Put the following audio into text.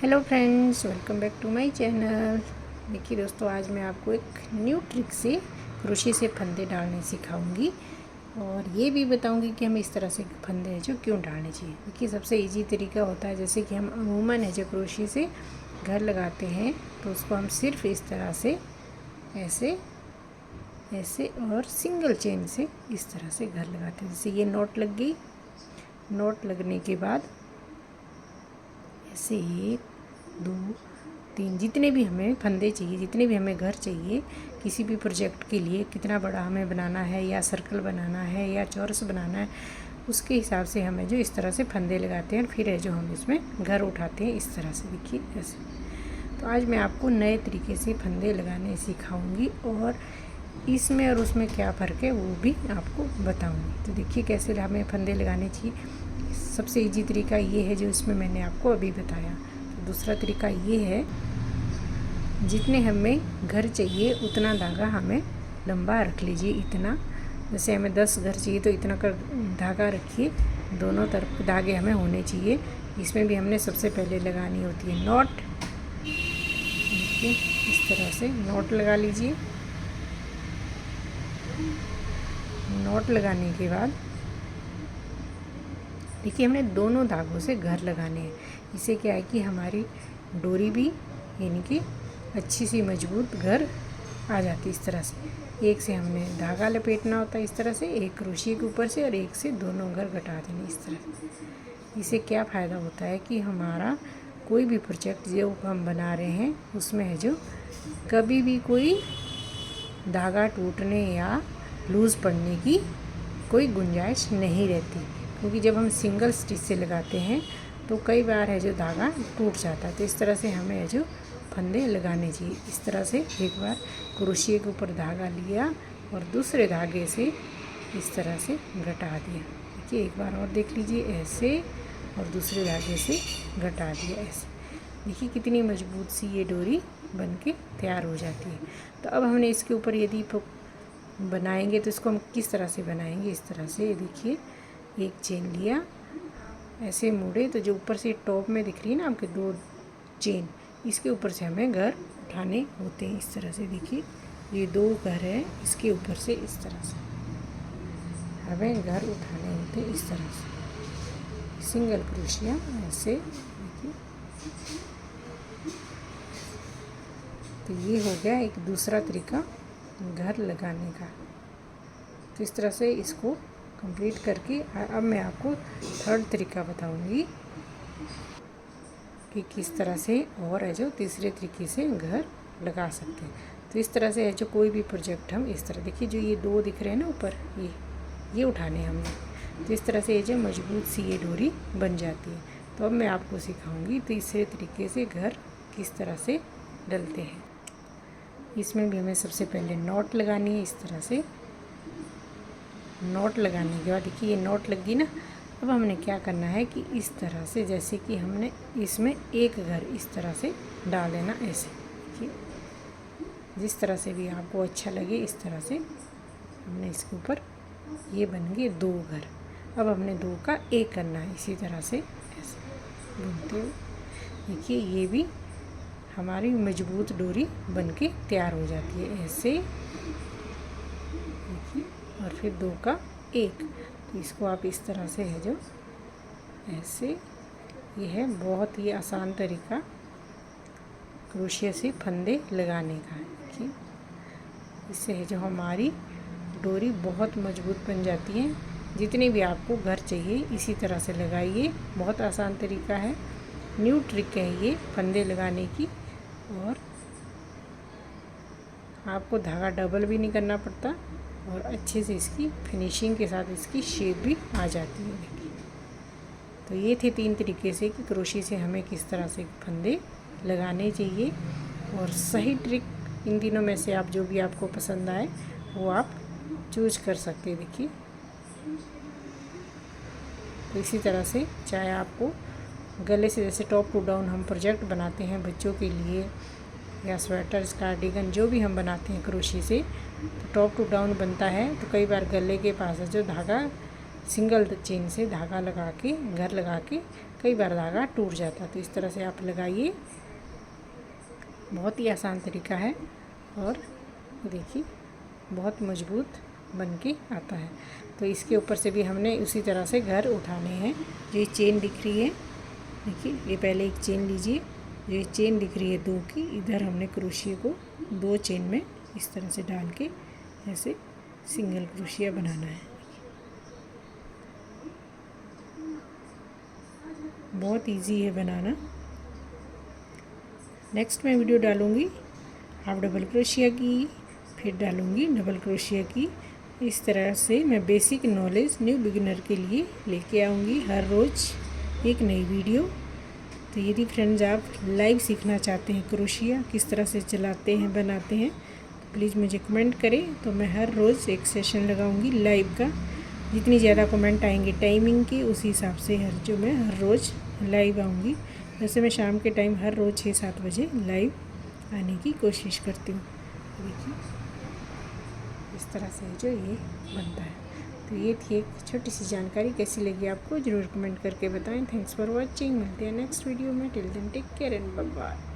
Hello friends, welcome back to my channel. देखिए दोस्तों, आज मैं आपको एक न्यू ट्रिक से क्रोशे से फंदे डालने सिखाऊंगी और ये भी बताऊंगी कि हमें इस तरह से फंदे हैं जो क्यों डालने चाहिए। देखिए, सबसे इजी तरीका होता है, जैसे कि हम अमूमन है जो क्रोशे से घर लगाते हैं तो उसको हम सिर्फ इस तरह से ऐसे ऐसे और सिंगल चेन से इस तरह से घर लगाते हैं। जैसे ये नॉट लग गई, नॉट लगने के बाद ऐसे 1 2 3 जितने भी हमें फंदे चाहिए, जितने भी हमें घर चाहिए किसी भी प्रोजेक्ट के लिए, कितना बड़ा हमें बनाना है या सर्कल बनाना है या चौरस बनाना है, उसके हिसाब से हमें जो इस तरह से फंदे लगाते हैं। फिर है जो हम इसमें घर उठाते हैं इस तरह से। देखिए ऐसे। तो आज मैं आपको नए तरीके से फंदे लगाने सिखाऊंगी और इसमें और उसमें क्या फ़र्क है वो भी आपको बताऊंगी। तो देखिए कैसे हमें फंदे लगाने चाहिए। सबसे इजी तरीका ये है जो इसमें मैंने आपको अभी बताया। तो दूसरा तरीका ये है, जितने हमें घर चाहिए उतना धागा हमें लंबा रख लीजिए। इतना, जैसे हमें 10 घर चाहिए तो इतना का धागा रखिए। दोनों तरफ धागे हमें होने चाहिए। इसमें भी हमने सबसे पहले लगानी होती है नॉट। देखिए इस तरह से नॉट लगा लीजिए। नॉट लगाने के बाद देखिए हमने दोनों धागों से घर लगाने हैं। इससे क्या है कि हमारी डोरी भी यानी कि अच्छी सी मजबूत घर आ जाती है। इस तरह से एक से हमने धागा लपेटना होता है इस तरह से, एक क्रोशिया के ऊपर से, और एक से दोनों घर घटा देने इस तरह से। इससे क्या फ़ायदा होता है कि हमारा कोई भी प्रोजेक्ट जो हम बना रहे हैं उसमें है जो कभी भी कोई धागा टूटने या लूज़ पड़ने की कोई गुंजाइश नहीं रहती, क्योंकि जब हम सिंगल स्टिच से लगाते हैं तो कई बार है जो धागा टूट जाता है। तो इस तरह से हमें है जो फंदे लगाने चाहिए। इस तरह से एक बार क्रोशिया के ऊपर धागा लिया और दूसरे धागे से इस तरह से घटा दिया। देखिए एक बार और देख लीजिए, ऐसे और दूसरे धागे से घटा दिया ऐसे। देखिए कितनी मजबूत सी ये डोरी बन के तैयार हो जाती है। तो अब हमने इसके ऊपर यदि बनाएंगे तो इसको हम किस तरह से बनाएंगे, इस तरह से। देखिए एक चेन लिया, ऐसे मोड़े तो जो ऊपर से टॉप में दिख रही है ना आपके 2 चेन, इसके ऊपर से हमें घर उठाने होते हैं इस तरह से। देखिए ये 2 घर है, इसके ऊपर से इस तरह से हमें घर उठाने होते हैं इस तरह से। सिंगल क्रोशिया ऐसे। देखिए तो ये हो गया एक दूसरा तरीका घर लगाने का। तो इस तरह से इसको कंप्लीट करके अब मैं आपको थर्ड तरीका बताऊंगी कि किस तरह से और है जो तीसरे तरीके से घर लगा सकते हैं। तो इस तरह से है जो कोई भी प्रोजेक्ट हम इस तरह, देखिए जो ये 2 दिख रहे हैं ना ऊपर, ये उठाने हमने। तो इस तरह से ये जो मजबूत सी ये डोरी बन जाती है। तो अब मैं आपको सिखाऊंगी तीसरे तरीके से घर किस तरह से डलते हैं। इसमें भी हमें सबसे पहले नॉट लगानी है इस तरह से। नॉट लगाने के बाद देखिए ये नॉट लग गई ना। अब हमने क्या करना है कि इस तरह से, जैसे कि हमने इसमें एक घर इस तरह से डाल लेना ऐसे। देखिए जिस तरह से भी आपको अच्छा लगे इस तरह से हमने इसके ऊपर, ये बन गए 2 घर। अब हमने 2 का 1 करना है इसी तरह से ऐसे बुनते हुए। देखिए ये भी हमारी मजबूत डोरी बन के तैयार हो जाती है ऐसे। देखिए और फिर 2 का 1। तो इसको आप इस तरह से है जो ऐसे, ये है बहुत ही आसान तरीका क्रोशिया से फंदे लगाने का। देखिए इससे है जो हमारी डोरी बहुत मजबूत बन जाती है। जितने भी आपको घर चाहिए इसी तरह से लगाइए। बहुत आसान तरीका है, न्यू ट्रिक है ये फंदे लगाने की, और आपको धागा डबल भी नहीं करना पड़ता और अच्छे से इसकी फिनिशिंग के साथ इसकी शेप भी आ जाती है। देखिए तो ये थे 3 तरीके से कि क्रोशिया से हमें किस तरह से फंदे लगाने चाहिए। और सही ट्रिक इन तीनों में से आप जो भी आपको पसंद आए वो आप चूज कर सकते हैं। देखिए तो इसी तरह से चाहे आपको गले से, जैसे टॉप टू डाउन हम प्रोजेक्ट बनाते हैं बच्चों के लिए, या स्वेटर, कार्डिगन जो भी हम बनाते हैं क्रोशिया से, तो टॉप टू डाउन बनता है। तो कई बार गले के पास है जो धागा सिंगल चेन से धागा लगा के घर लगा के कई बार धागा टूट जाता है। तो इस तरह से आप लगाइए, बहुत ही आसान तरीका है और देखिए बहुत मजबूत बन के आता है। तो इसके ऊपर से भी हमने उसी तरह से घर उठाने हैं। जो ये चेन दिख रही है, देखिए ये पहले एक चेन लीजिए, जो ये चेन दिख रही है 2 की, इधर हमने क्रोशिया को 2 चेन में इस तरह से डाल के ऐसे सिंगल क्रोशिया बनाना है। बहुत इजी है बनाना। नेक्स्ट मैं वीडियो डालूँगी हाफ डबल क्रोशिया की, फिर डालूँगी डबल क्रोशिया की। इस तरह से मैं बेसिक नॉलेज न्यू बिगिनर के लिए लेके आऊँगी हर रोज़ एक नई वीडियो। तो यदि फ्रेंड्स आप लाइव सीखना चाहते हैं क्रोशिया किस तरह से चलाते हैं, बनाते हैं, तो प्लीज़ मुझे कमेंट करें। तो मैं हर रोज़ एक सेशन लगाऊंगी लाइव का। जितनी ज़्यादा कमेंट आएंगे टाइमिंग की, उसी हिसाब से मैं हर रोज़ लाइव आऊँगी। वैसे मैं शाम के टाइम हर रोज़ 6-7 बजे लाइव आने की कोशिश करती हूँ। देखिए इस तरह से जो ये बनता है। तो ये थी एक छोटी सी जानकारी। कैसी लगी आपको ज़रूर कमेंट करके बताएं। Thanks for watching. मिलते हैं नेक्स्ट वीडियो में। Till then take care and bye bye.